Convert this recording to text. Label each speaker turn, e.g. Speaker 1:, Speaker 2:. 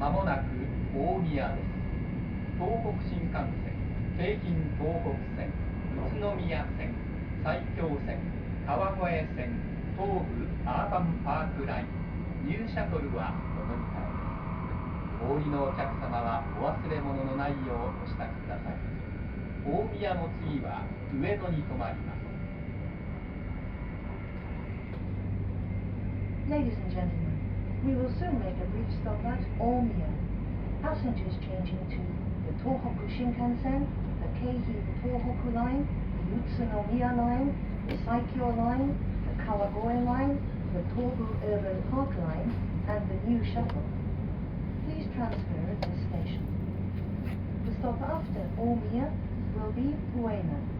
Speaker 1: まもなく大宮です。東北新幹線、京浜東北線、宇都宮線、埼京線、川越線、東武アーバンパークライン、ニューシャトルはお乗り換えです。お降りのお客様はお忘れ物のないようお支度ください。大宮の次は上野に停まります。
Speaker 2: Ladies and gentlemen, we will soon make a brief stop at Omiya. Passengers changing to the Tohoku Shinkansen, the Keihin Tohoku Line, the Utsunomiya Line, the Saikyo Line, the Kawagoe Line, the Tobu Urban Park Line, and the new shuttle. Please transfer at this station. The stop after Omiya will be Ueno.